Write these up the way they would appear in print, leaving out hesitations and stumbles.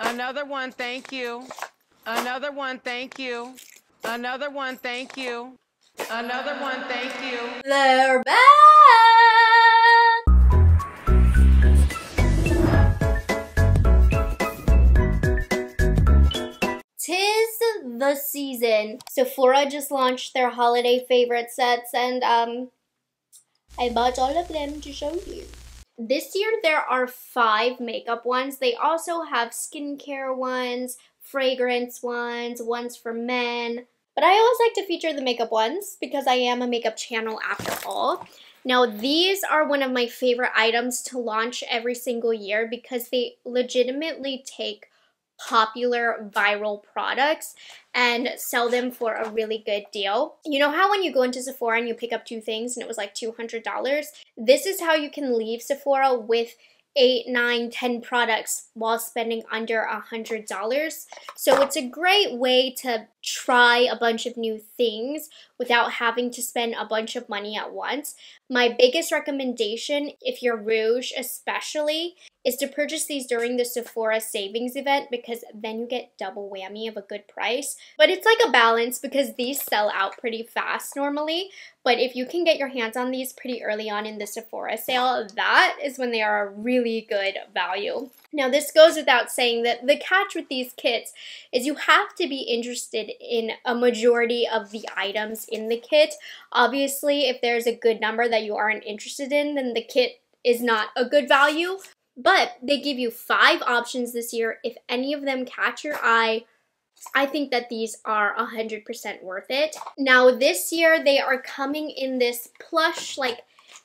Another one, thank you. Another one, thank you. Another one, thank you. Another one, thank you. They're back! Tis the season. Sephora just launched their holiday favorite sets, and I bought all of them to show you. This year there are 5 makeup ones. They also have skincare ones, fragrance ones, ones for men. But I always like to feature the makeup ones because I am a makeup channel after all. Now these are one of my favorite items to launch every single year because they legitimately take popular viral products and sell them for a really good deal. You know how when you go into Sephora and you pick up 2 things and it was like $200? This is how you can leave Sephora with 8, 9, 10 products while spending under $100. So it's a great way to try a bunch of new things without having to spend a bunch of money at once. My biggest recommendation, if you're rouge especially, is to purchase these during the Sephora savings event because then you get double whammy of a good price. But it's like a balance because these sell out pretty fast normally. But if you can get your hands on these pretty early on in the Sephora sale, that is when they are a really good value. Now this goes without saying that the catch with these kits is you have to be interested in a majority of the items in the kit. Obviously, if there's a good number that you aren't interested in, then the kit is not a good value. But they give you 5 options this year. If any of them catch your eye, I think that these are 100% worth it. Now this year they are coming in this plush like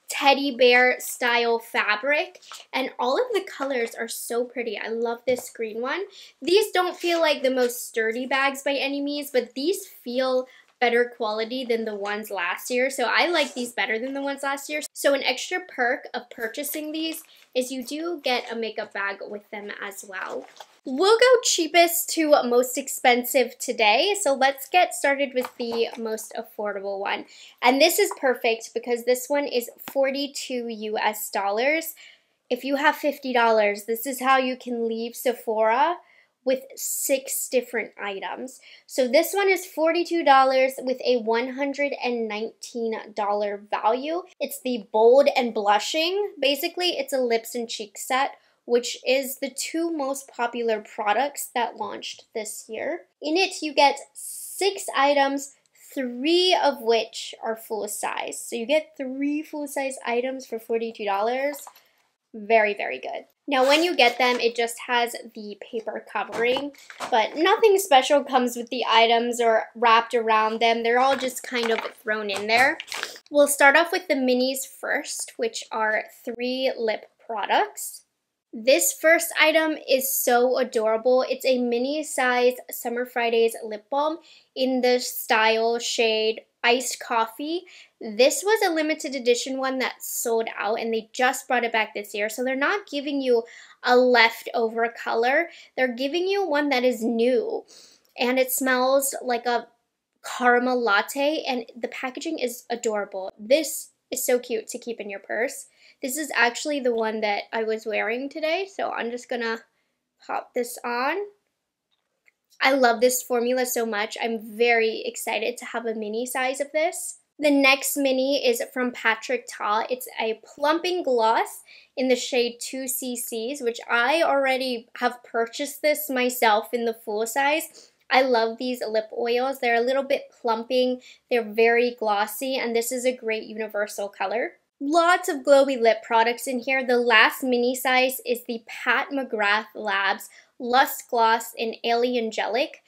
teddy bear style fabric and all of the colors are so pretty. I love this green one. These don't feel like the most sturdy bags by any means, but these feel better quality than the ones last year. So I like these better than the ones last year. So an extra perk of purchasing these is you do get a makeup bag with them as well. We'll go cheapest to most expensive today. So let's get started with the most affordable one. And this is perfect because this one is 42 US dollars. If you have $50, this is how you can leave Sephora with 6 different items. So this one is $42 with a $119 value. It's the Bold and Blushing. Basically, it's a lips and cheek set, which is the 2 most popular products that launched this year. In it, you get 6 items, 3 of which are full size. So you get 3 full-size items for $42. Very, very good. Now when you get them, it just has the paper covering, but nothing special comes with the items or wrapped around them. They're all just kind of thrown in there. We'll start off with the minis first, which are 3 lip products. This first item is so adorable. It's a mini size Summer Fridays lip balm in the style shade Iced Coffee. This was a limited edition one that sold out and they just brought it back this year. So they're not giving you a leftover color. They're giving you one that is new and it smells like a caramel latte and the packaging is adorable. This is so cute to keep in your purse. This is actually the one that I was wearing today, so I'm just gonna pop this on. I love this formula so much. I'm very excited to have a mini size of this. The next mini is from Patrick Ta. It's a plumping gloss in the shade 2CCs, which I already have purchased this myself in the full size. I love these lip oils. They're a little bit plumping, they're very glossy, and this is a great universal color. Lots of glowy lip products in here. The last mini size is the Pat McGrath Labs Lust Gloss in Angelic.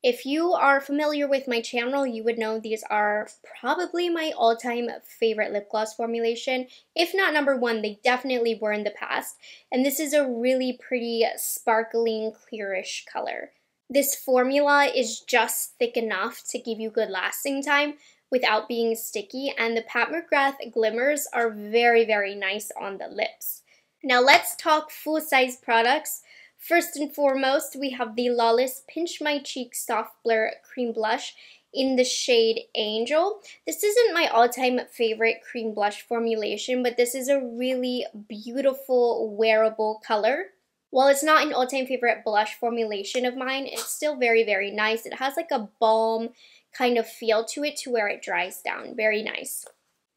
If you are familiar with my channel, you would know these are probably my all-time favorite lip gloss formulation. If not number 1, they definitely were in the past. And this is a really pretty sparkling clearish color. This formula is just thick enough to give you good lasting time without being sticky, and the Pat McGrath glimmers are very, very nice on the lips. Now let's talk full-size products. First and foremost, we have the Lawless Pinch My Cheek Soft Blur Cream Blush in the shade Angel. This isn't my all-time favorite cream blush formulation, but this is a really beautiful wearable color. While it's not an all-time favorite blush formulation of mine, it's still very, very nice. It has like a balm kind of feel to it to where it dries down. Very nice.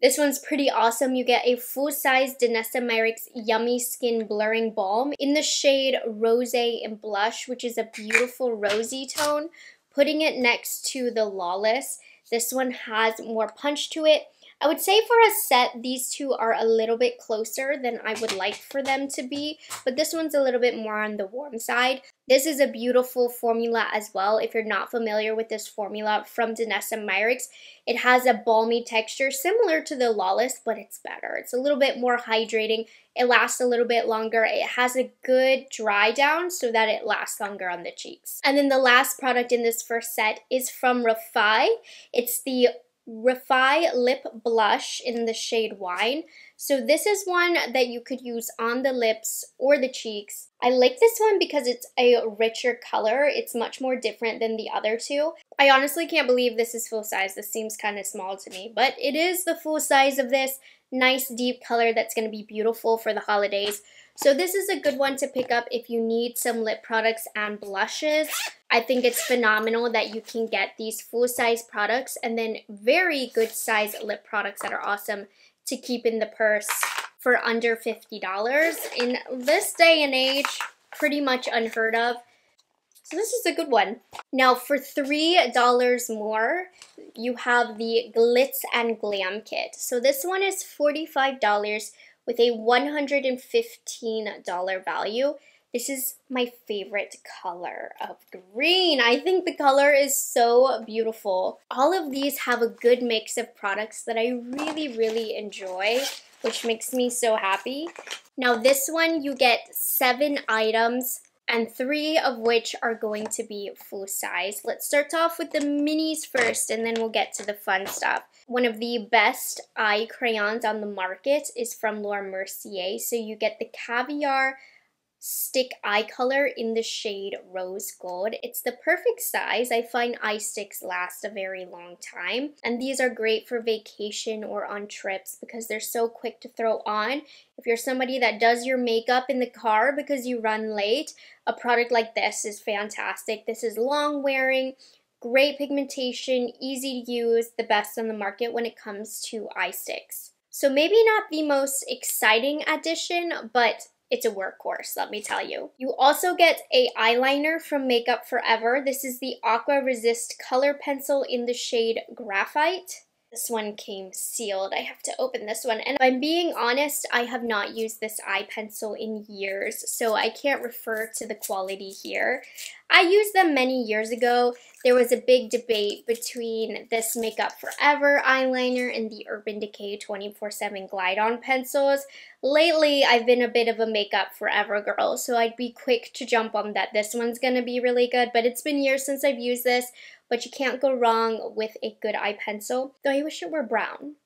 This one's pretty awesome. You get a full-size Danessa Myricks Yummy Skin Blurring Balm in the shade Rosé and Blush, which is a beautiful rosy tone. Putting it next to the Lawless, this one has more punch to it. I would say for a set, these two are a little bit closer than I would like for them to be, but this one's a little bit more on the warm side. This is a beautiful formula as well. If you're not familiar with this formula from Danessa Myricks, it has a balmy texture similar to the Lawless, but it's better. It's a little bit more hydrating. It lasts a little bit longer. It has a good dry down so that it lasts longer on the cheeks. And then the last product in this first set is from Rephr. It's the Rephr Lip Blush in the shade Wine. So this is one that you could use on the lips or the cheeks. I like this one because it's a richer color. It's much more different than the other two. I honestly can't believe this is full size. This seems kind of small to me, but it is the full size of this. Nice deep color that's going to be beautiful for the holidays. So this is a good one to pick up if you need some lip products and blushes. I think it's phenomenal that you can get these full-size products and then very good size lip products that are awesome to keep in the purse for under $50. In this day and age, pretty much unheard of. So this is a good one. Now for $3 more, you have the Glitz and Glam Kit. So this one is $45 with a $115 value. This is my favorite color of green. I think the color is so beautiful. All of these have a good mix of products that I really, really enjoy, which makes me so happy. Now this one, you get 7 items, and 3 of which are going to be full size. Let's start off with the minis first, and then we'll get to the fun stuff. One of the best eye crayons on the market is from Laura Mercier. So you get the Caviar Stick Eye Color in the shade Rose Gold. It's the perfect size. I find eye sticks last a very long time. And these are great for vacation or on trips because they're so quick to throw on. If you're somebody that does your makeup in the car because you run late, a product like this is fantastic. This is long wearing, great pigmentation, easy to use, the best on the market when it comes to eye sticks. So maybe not the most exciting addition, but it's a workhorse, let me tell you. You also get a eyeliner from Makeup Forever. This is the Aqua Resist Color Pencil in the shade Graphite. This one came sealed. I have to open this one. And if I'm being honest, I have not used this eye pencil in years, so I can't refer to the quality here. I used them many years ago. There was a big debate between this Makeup Forever eyeliner and the Urban Decay 24/7 Glide-On pencils. Lately, I've been a bit of a Makeup Forever girl, so I'd be quick to jump on that this one's gonna be really good, but it's been years since I've used this, but you can't go wrong with a good eye pencil, though I wish it were brown.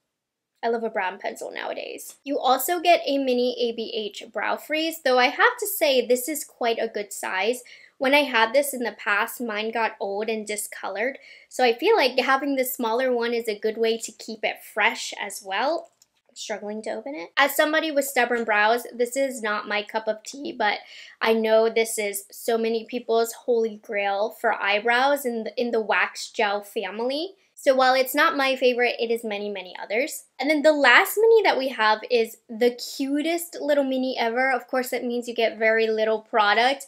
I love a brown pencil nowadays. You also get a mini ABH brow freeze, though I have to say this is quite a good size. When I had this in the past, mine got old and discolored, so I feel like having the smaller one is a good way to keep it fresh as well. I'm struggling to open it. As somebody with stubborn brows, this is not my cup of tea, but I know this is so many people's holy grail for eyebrows in the wax gel family. So while it's not my favorite, it is many, many others. And then the last mini that we have is the cutest little mini ever. Of course, that means you get very little product.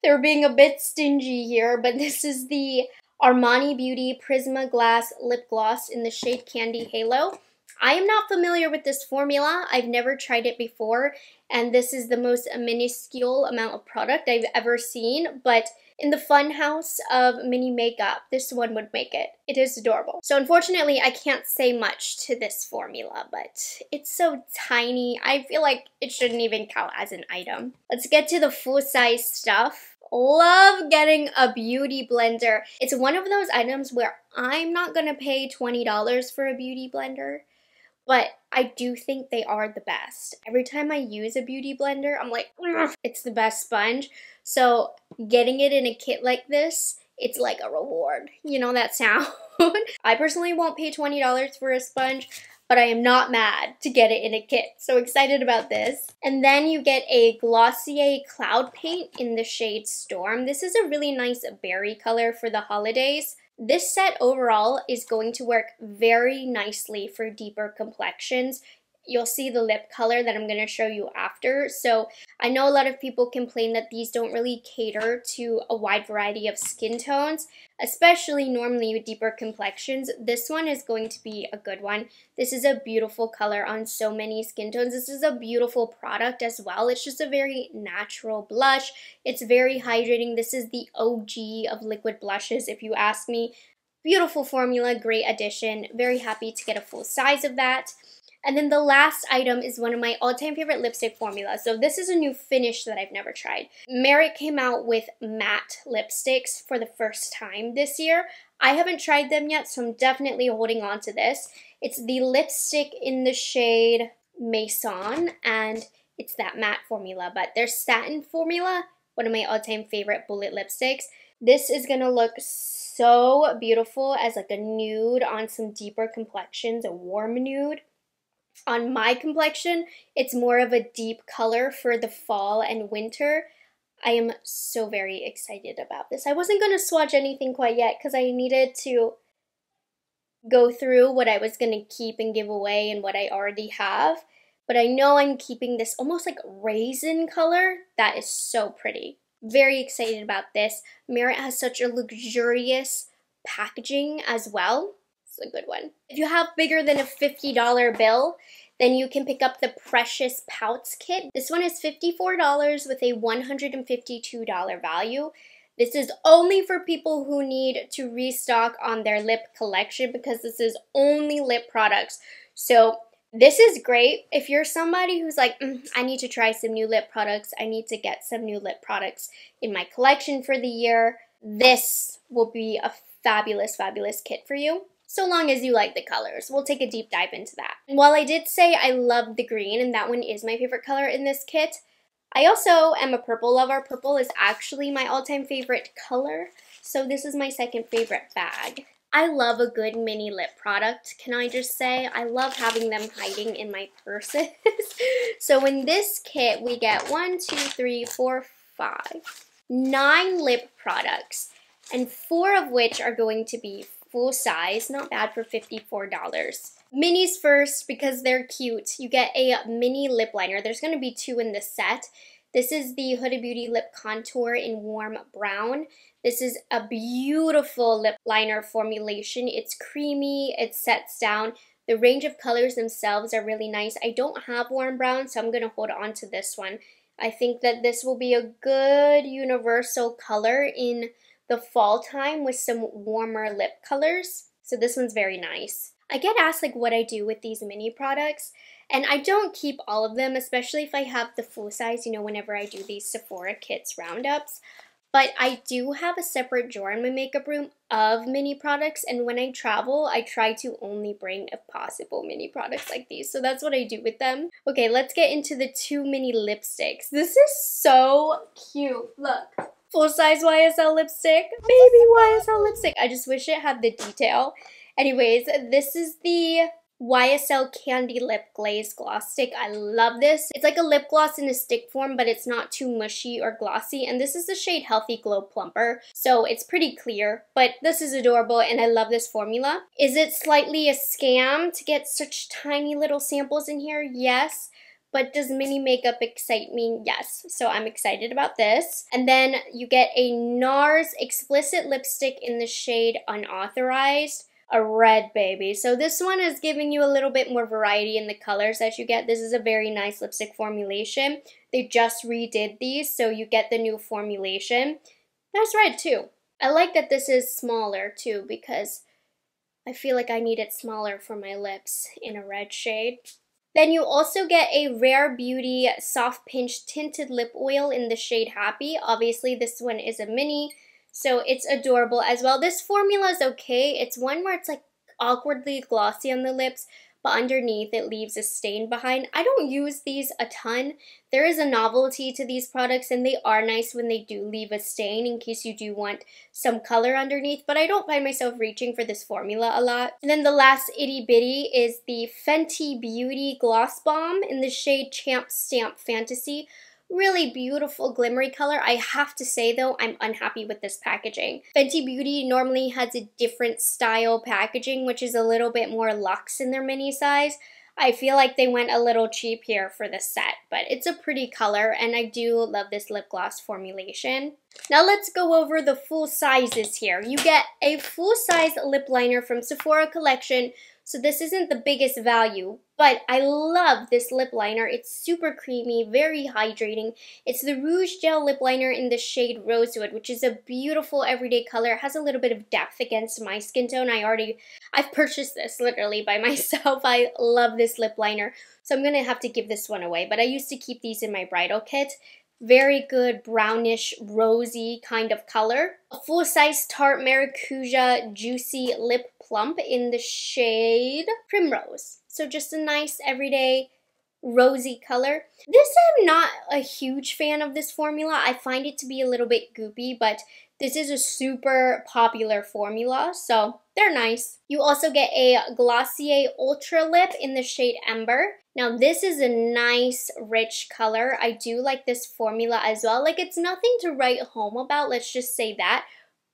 They're being a bit stingy here, but this is the Armani Beauty Prisma Glass Lip Gloss in the shade Candy Halo. I am not familiar with this formula. I've never tried it before, and this is the most minuscule amount of product I've ever seen, but in the fun house of mini makeup, this one would make it. It is adorable. So unfortunately, I can't say much to this formula, but it's so tiny. I feel like it shouldn't even count as an item. Let's get to the full-size stuff. Love getting a beauty blender. It's one of those items where I'm not gonna pay $20 for a beauty blender, but I do think they are the best. Every time I use a beauty blender, I'm like, it's the best sponge. So getting it in a kit like this, it's like a reward. You know that sound? I personally won't pay $20 for a sponge, but but I am not mad to get it in a kit. So excited about this. And then you get a Glossier Cloud Paint in the shade Storm. This is a really nice berry color for the holidays. This set overall is going to work very nicely for deeper complexions. You'll see the lip color that I'm going to show you after. So I know a lot of people complain that these don't really cater to a wide variety of skin tones, especially normally with deeper complexions. This one is going to be a good one. This is a beautiful color on so many skin tones. This is a beautiful product as well. It's just a very natural blush. It's very hydrating. This is the OG of liquid blushes, if you ask me. Beautiful formula, great addition. Very happy to get a full size of that. And then the last item is one of my all-time favorite lipstick formulas. So this is a new finish that I've never tried. Merit came out with matte lipsticks for the first time this year. I haven't tried them yet, so I'm definitely holding on to this. It's the lipstick in the shade Maison, and it's that matte formula. But their satin formula, one of my all-time favorite bullet lipsticks. This is gonna look so beautiful as like a nude on some deeper complexions, a warm nude. On my complexion, it's more of a deep color for the fall and winter. I am so very excited about this. I wasn't going to swatch anything quite yet because I needed to go through what I was going to keep and give away and what I already have. But I know I'm keeping this almost like raisin color. That is so pretty. Very excited about this. Merit has such a luxurious packaging as well. A good one. If you have bigger than a $50 bill, then you can pick up the Precious Pouts kit. This one is $54 with a $152 value. This is only for people who need to restock on their lip collection because this is only lip products. So this is great if you're somebody who's like, I need to try some new lip products. I need to get some new lip products in my collection for the year. This will be a fabulous, fabulous kit for you. So long as you like the colors. We'll take a deep dive into that. And while I did say I love the green, and that one is my favorite color in this kit, I also am a purple lover. Purple is actually my all-time favorite color, so this is my second favorite bag. I love a good mini lip product, can I just say? I love having them hiding in my purses. So in this kit, we get 9 lip products, and 4 of which are going to be full size, not bad for $54. Minis first because they're cute. You get a mini lip liner. There's going to be 2 in this set. This is the Huda Beauty Lip Contour in Warm Brown. This is a beautiful lip liner formulation. It's creamy, it sets down. The range of colors themselves are really nice. I don't have Warm Brown, so I'm going to hold on to this one. I think that this will be a good universal color in the fall time with some warmer lip colors. So this one's very nice. I get asked like what I do with these mini products, and I don't keep all of them, especially if I have the full size, you know, whenever I do these Sephora kits roundups. But I do have a separate drawer in my makeup room of mini products, and when I travel, I try to only bring, if possible, mini products like these. So that's what I do with them. Okay, let's get into the 2 mini lipsticks. This is so cute. Look. Full-size YSL lipstick. Baby YSL lipstick. I just wish it had the detail. Anyways, this is the YSL Candy Lip Glaze Gloss Stick. I love this. It's like a lip gloss in a stick form, but it's not too mushy or glossy. And this is the shade Healthy Glow Plumper. So it's pretty clear, but this is adorable and I love this formula. Is it slightly a scam to get such tiny little samples in here? Yes. But does mini makeup excite me? Yes. So I'm excited about this. And then you get a NARS Explicit Lipstick in the shade Unauthorized. A red, baby. So this one is giving you a little bit more variety in the colors that you get. This is a very nice lipstick formulation. They just redid these, so you get the new formulation. Nice red too. I like that this is smaller too because I feel like I need it smaller for my lips in a red shade. Then you also get a Rare Beauty Soft Pinch Tinted Lip Oil in the shade Happy. Obviously, this one is a mini, so it's adorable as well. This formula is okay. It's one where it's like awkwardly glossy on the lips, but underneath it leaves a stain behind. I don't use these a ton. There is a novelty to these products, and they are nice when they do leave a stain in case you do want some color underneath, but I don't find myself reaching for this formula a lot. And then the last itty bitty is the Fenty Beauty Gloss Bomb in the shade Champ Stamp Fantasy. Really beautiful glimmery color. I have to say though, I'm unhappy with this packaging. Fenty Beauty normally has a different style packaging, which is a little bit more luxe in their mini size. I feel like they went a little cheap here for this set, but it's a pretty color and I do love this lip gloss formulation. Now let's go over the full sizes here. You get a full size lip liner from Sephora collection, so this isn't the biggest value, but I love this lip liner. It's super creamy, very hydrating. It's the Rouge Gel Lip Liner in the shade Rosewood, which is a beautiful everyday color. It has a little bit of depth against my skin tone. I've purchased this literally by myself. I love this lip liner, so I'm going to have to give this one away, but I used to keep these in my bridal kit. Very good brownish rosy kind of color. A full-size Tarte Maracuja Juicy Lip Plump in the shade Primrose. So just a nice everyday rosy color. This, I'm not a huge fan of this formula. I find it to be a little bit goopy, but this is a super popular formula, so they're nice. You also get a Glossier Ultra Lip in the shade Ember. Now this is a nice rich color. I do like this formula as well. Like, it's nothing to write home about, let's just say that.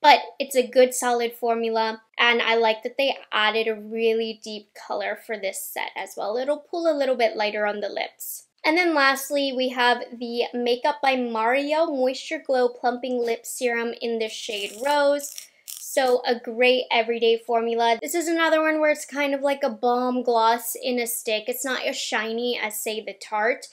But it's a good solid formula, and I like that they added a really deep color for this set as well. It'll pull a little bit lighter on the lips. And then lastly, we have the Makeup by Mario Moisture Glow Plumping Lip Serum in the shade Rose. So a great everyday formula. This is another one where it's kind of like a balm gloss in a stick. It's not as shiny as, say, the Tarte.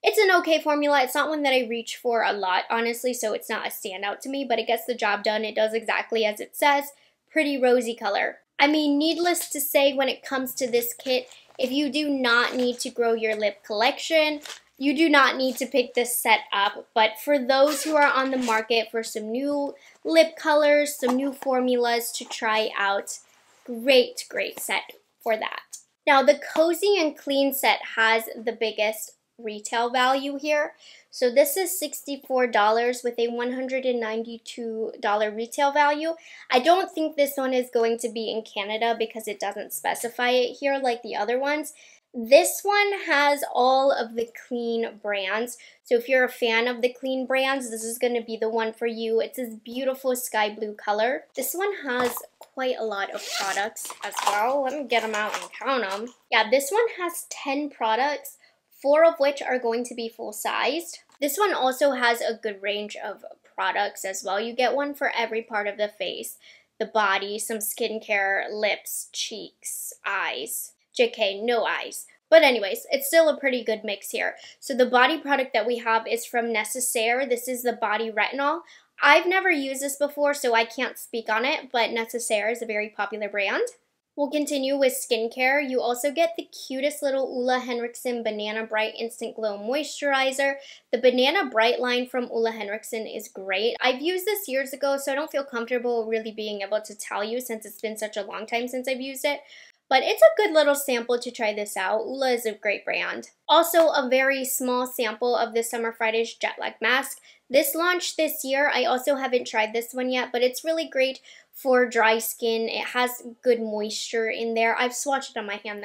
It's an okay formula. It's not one that I reach for a lot, honestly, so it's not a standout to me, but it gets the job done. It does exactly as it says. Pretty rosy color. I mean, needless to say, when it comes to this kit, if you do not need to grow your lip collection, you do not need to pick this set up. But for those who are on the market for some new lip colors, some new formulas to try out, great set for that. Now, the Cozy and Clean set has the biggest retail value here. So this is $64 with a $192 retail value. I don't think this one is going to be in Canada because it doesn't specify it here like the other ones. This one has all of the Clean brands. So if you're a fan of the Clean brands, this is going to be the one for you. It's this beautiful sky blue color. This one has quite a lot of products as well. Let me get them out and count them. Yeah, this one has 10 products. 4 of which are going to be full-sized. This one also has a good range of products as well. You get one for every part of the face. The body, some skincare, lips, cheeks, eyes. JK, no eyes. But anyways, it's still a pretty good mix here. So the body product that we have is from Necessaire. This is the Body Retinol. I've never used this before, so I can't speak on it, but Necessaire is a very popular brand. We'll continue with skincare. You also get the cutest little Ulla Henriksen Banana Bright Instant Glow Moisturizer. The Banana Bright line from Ulla Henriksen is great. I've used this years ago, so I don't feel comfortable really being able to tell you since it's been such a long time since I've used it. But it's a good little sample to try this out. Ulla is a great brand. Also, a very small sample of the Summer Fridays Jet Lag Mask. This launched this year. I also haven't tried this one yet, but it's really great for dry skin. It has good moisture in there. I've swatched it on my hand.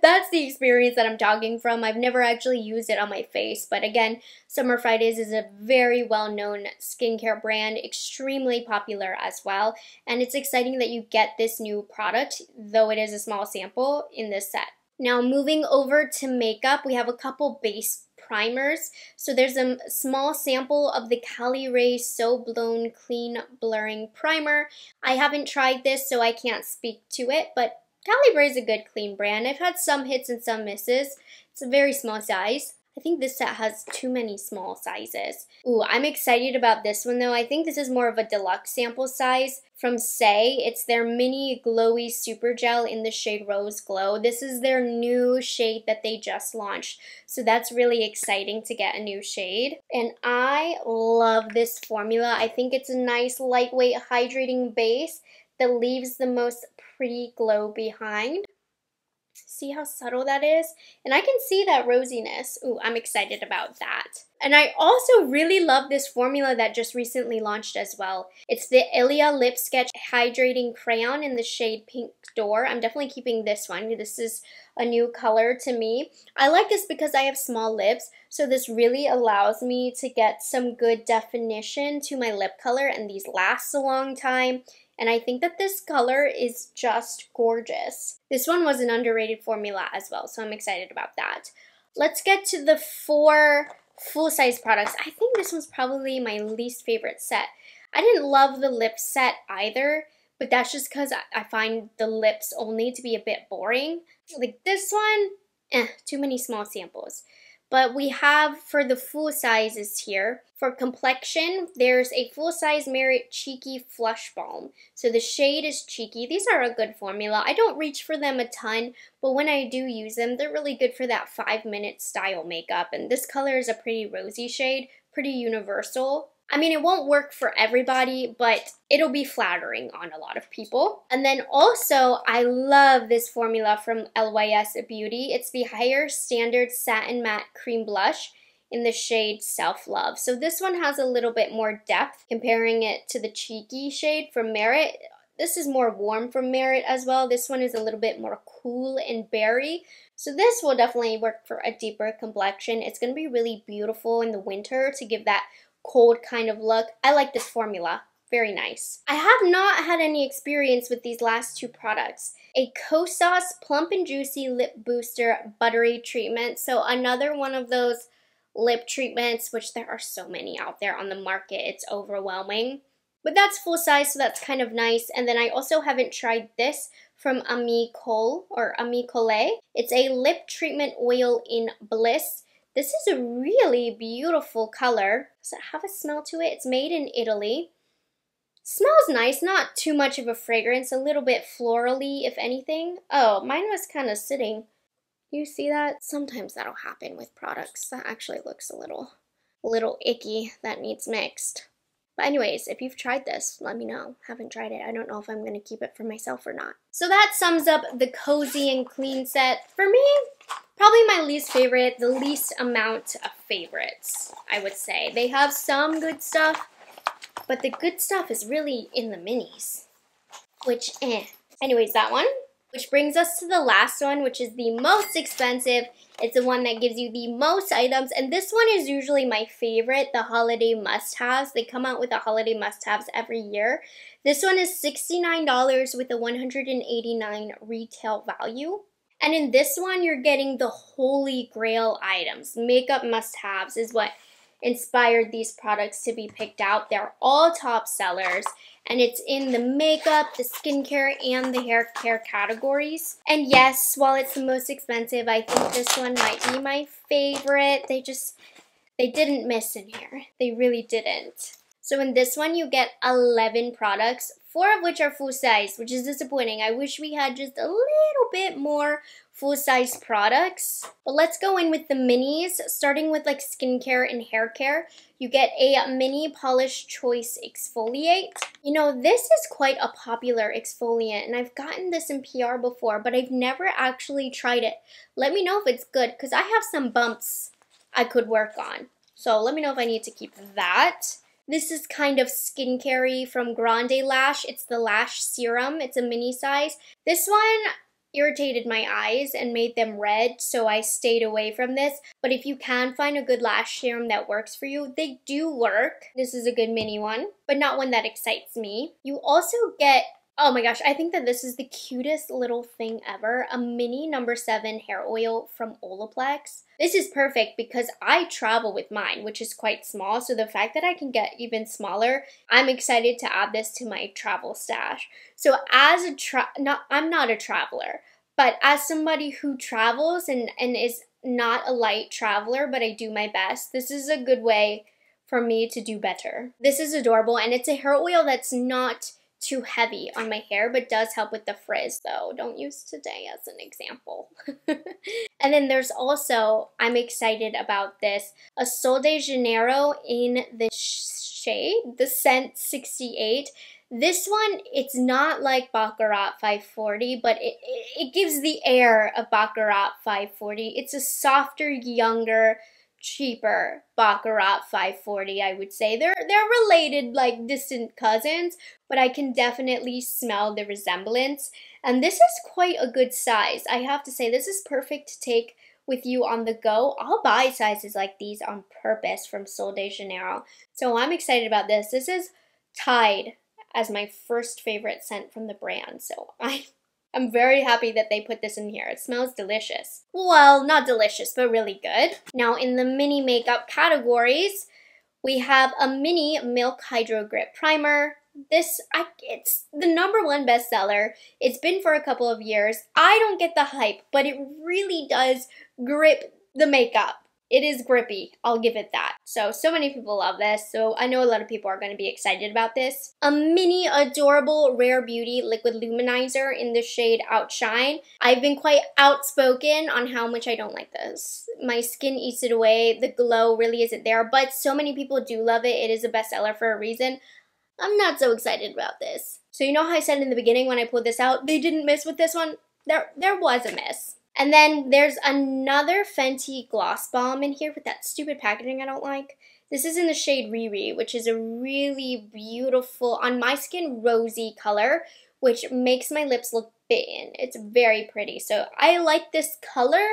That's the experience that I'm talking from. I've never actually used it on my face, but again, Summer Fridays is a very well-known skincare brand, extremely popular as well, and it's exciting that you get this new product, though it is a small sample, in this set. Now, moving over to makeup, we have a couple base primers. So there's a small sample of the Cali Ray So Blown Clean Blurring Primer. I haven't tried this, so I can't speak to it, but Cali Ray is a good clean brand. I've had some hits and some misses. It's a very small size. I think this set has too many small sizes. Ooh, I'm excited about this one though. I think this is more of a deluxe sample size from Say. It's their mini glowy super gel in the shade Rose Glow. This is their new shade that they just launched. So that's really exciting to get a new shade. And I love this formula. I think it's a nice lightweight hydrating base that leaves the most pretty glow behind. See how subtle that is? And I can see that rosiness. Ooh, I'm excited about that. And I also really love this formula that just recently launched as well. It's the Ilia Lip Sketch Hydrating Crayon in the shade Pink Door. I'm definitely keeping this one. This is a new color to me. I like this because I have small lips, so this really allows me to get some good definition to my lip color, and these last a long time. And I think that this color is just gorgeous. This one was an underrated formula as well, so I'm excited about that. Let's get to the 4 full-size products. I think this one's probably my least favorite set. I didn't love the lip set either, but that's just because I find the lips only to be a bit boring. Like this one, too many small samples. But we have, for the full sizes here, for complexion, there's a full-size Merit Cheeky Flush Balm. So the shade is Cheeky. These are a good formula. I don't reach for them a ton, but when I do use them, they're really good for that 5-minute style makeup. And this color is a pretty rosy shade, pretty universal. I mean, it won't work for everybody, but it'll be flattering on a lot of people. And then also, I love this formula from LYS Beauty. It's the Higher Standard Satin Matte Cream Blush in the shade Self Love. So this one has a little bit more depth, comparing it to the Cheeky shade from Merit. This is more warm from Merit as well. This one is a little bit more cool and berry. So this will definitely work for a deeper complexion. It's going to be really beautiful in the winter to give that cold kind of look. I like this formula. Very nice. I have not had any experience with these last 2 products. A Kosas Plump and Juicy Lip Booster Buttery Treatment. So another one of those lip treatments, which there are so many out there on the market. It's overwhelming. But that's full size, so that's kind of nice. And then I also haven't tried this from Ami Cole or Ami Cole. It's a lip treatment oil in Bliss. This is a really beautiful color. Does it have a smell to it? It's made in Italy. Smells nice, not too much of a fragrance, a little bit florally, if anything. Oh, mine was kind of sitting. You see that? Sometimes that'll happen with products. That actually looks a little icky. That needs mixed. But anyways, if you've tried this, let me know. Haven't tried it. I don't know if I'm going to keep it for myself or not. So that sums up the Cozy and Clean set. For me, probably my least favorite, the least amount of favorites, I would say. They have some good stuff, but the good stuff is really in the minis, which, Anyways, that one. Which brings us to the last one, which is the most expensive. It's the one that gives you the most items, and this one is usually my favorite, the holiday must-haves. They come out with the holiday must-haves every year. This one is $69 with a $189 retail value. And in this one, you're getting the holy grail items. Makeup must-haves is what inspired these products to be picked out. They're all top sellers, and it's in the makeup, the skincare, and the hair care categories. And yes, while it's the most expensive, I think this one might be my favorite. They didn't miss in here. They really didn't. So in this one, you get 11 products, 4 of which are full size, which is disappointing. I wish we had just a little bit more full size products. But let's go in with the minis, starting with like skincare and hair care. You get a mini Polish Choice Exfoliate. You know, this is quite a popular exfoliant, and I've gotten this in PR before, but I've never actually tried it. Let me know if it's good, because I have some bumps I could work on. So let me know if I need to keep that. This is kind of skincare-y from Grande Lash. It's the Lash Serum. It's a mini size. This one irritated my eyes and made them red, so I stayed away from this. But if you can find a good lash serum that works for you, they do work. This is a good mini one, but not one that excites me. You also get, oh my gosh, I think that this is the cutest little thing ever, a mini No. 7 hair oil from Olaplex. This is perfect because I travel with mine, which is quite small, so the fact that I can get even smaller, I'm excited to add this to my travel stash. So as I'm not a traveler, but as somebody who travels and is not a light traveler, but I do my best, this is a good way for me to do better. This is adorable, and it's a hair oil that's not too heavy on my hair, but does help with the frizz, though. Don't use today as an example. And then there's also, I'm excited about this, a Sol de Janeiro in the shade, the scent 68. This one, it's not like Baccarat 540, but it gives the air of Baccarat 540. It's a softer, younger, cheaper Baccarat 540, I would say. They're related, like distant cousins, but I can definitely smell the resemblance. And this is quite a good size. I have to say, this is perfect to take with you on the go. I'll buy sizes like these on purpose from Sol de Janeiro. So I'm excited about this. This is tied as my first favorite scent from the brand. So I'm very happy that they put this in here. It smells delicious. Well, not delicious, but really good. Now in the mini makeup categories, we have a mini Milk Hydro Grip Primer. It's the #1 bestseller. It's been for a couple of years. I don't get the hype, but it really does grip the makeup. It is grippy, I'll give it that. So many people love this, so I know a lot of people are going to be excited about this. A mini adorable Rare Beauty liquid luminizer in the shade Outshine. I've been quite outspoken on how much I don't like this. My skin eats it away, the glow really isn't there, but so many people do love it. It is a bestseller for a reason. I'm not so excited about this. So you know how I said in the beginning when I pulled this out, they didn't miss with this one? There was a miss. And then there's another Fenty Gloss Balm in here with that stupid packaging I don't like. This is in the shade Riri, which is a really beautiful, on my skin, rosy color, which makes my lips look bitten. It's very pretty. So I like this color.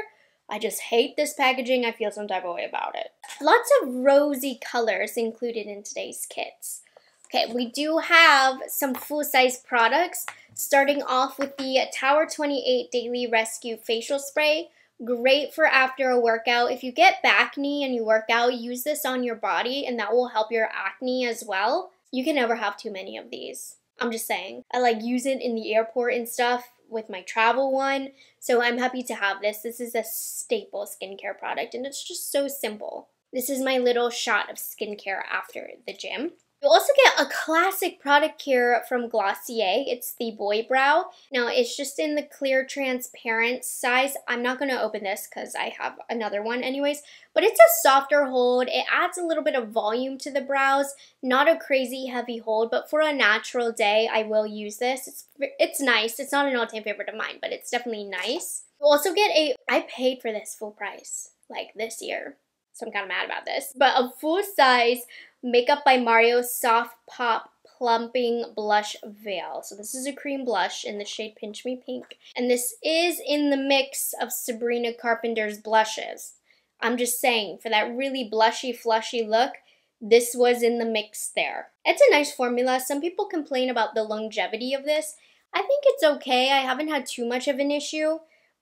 I just hate this packaging. I feel some type of way about it. Lots of rosy colors included in today's kits. Okay, we do have some full-size products, starting off with the Tower 28 Daily Rescue Facial Spray. Great for after a workout. If you get acne and you work out, use this on your body and that will help your acne as well. You can never have too many of these. I'm just saying. I use it in the airport and stuff with my travel one, so I'm happy to have this. This is a staple skincare product and it's just so simple. This is my little shot of skincare after the gym. You also get a classic product here from Glossier. It's the Boy Brow. Now, it's just in the clear transparent size. I'm not going to open this because I have another one anyways. But it's a softer hold. It adds a little bit of volume to the brows. Not a crazy heavy hold, but for a natural day, I will use this. It's nice. It's not an all-time favorite of mine, but it's definitely nice. You also get I paid for this full price, this year. So I'm kind of mad about this. But a full-size Makeup by Mario Soft Pop Plumping Blush Veil. So this is a cream blush in the shade Pinch Me Pink. And this is in the mix of Sabrina Carpenter's blushes. I'm just saying, for that really blushy, flushy look, this was in the mix there. It's a nice formula. Some people complain about the longevity of this. I think it's okay. I haven't had too much of an issue,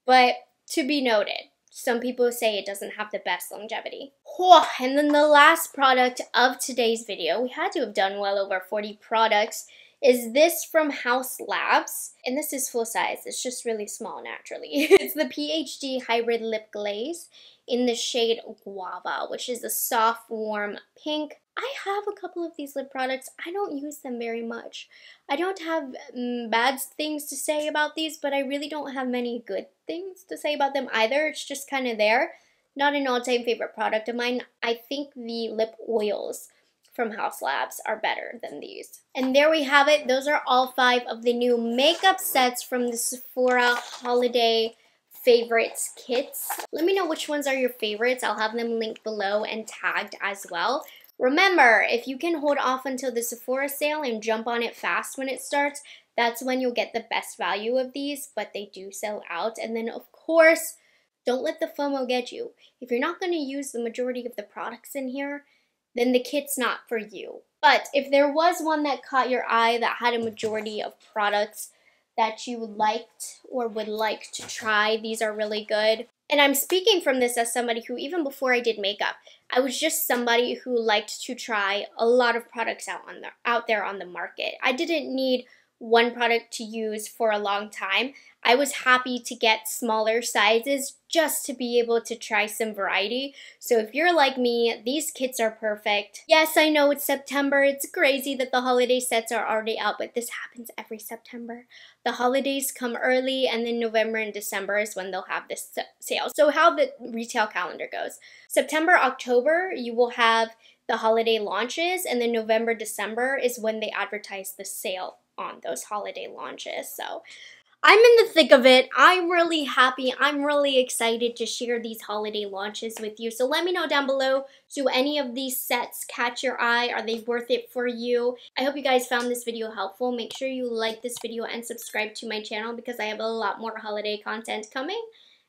but to be noted. Some people say it doesn't have the best longevity. And then the last product of today's video, we had to have done well over 40 products, is this from Haus Labs. And this is full size. It's just really small naturally. It's the PhD Hybrid Lip Glaze in the shade Guava, which is a soft, warm pink. I have a couple of these lip products. I don't use them very much. I don't have bad things to say about these, but I really don't have many good things to say about them either. It's just kind of there. Not an all-time favorite product of mine. I think the lip oils from Haus Labs are better than these. And there we have it. Those are all 5 of the new makeup sets from the Sephora Holiday Favorites kits. Let me know which ones are your favorites. I'll have them linked below and tagged as well. Remember, if you can hold off until the Sephora sale and jump on it fast when it starts, that's when you'll get the best value of these, but they do sell out. And then, of course, don't let the FOMO get you. If you're not going to use the majority of the products in here, then the kit's not for you. But if there was one that caught your eye that had a majority of products that you liked or would like to try, these are really good. And I'm speaking from this as somebody who, even before I did makeup, I was just somebody who liked to try a lot of products out there on the market. I didn't need one product to use for a long time. I was happy to get smaller sizes just to be able to try some variety. So if you're like me, these kits are perfect. Yes, I know it's September. It's crazy that the holiday sets are already out, but this happens every September. The holidays come early, and then November and December is when they'll have this sale. So how the retail calendar goes. September, October, you will have the holiday launches, and then November, December is when they advertise the sale on those holiday launches. So I'm in the thick of it. I'm really happy. I'm really excited to share these holiday launches with you. So let me know down below, do any of these sets catch your eye? Are they worth it for you? I hope you guys found this video helpful. Make sure you like this video and subscribe to my channel because I have a lot more holiday content coming.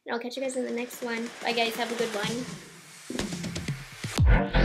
And I'll catch you guys in the next one. Bye guys, have a good one.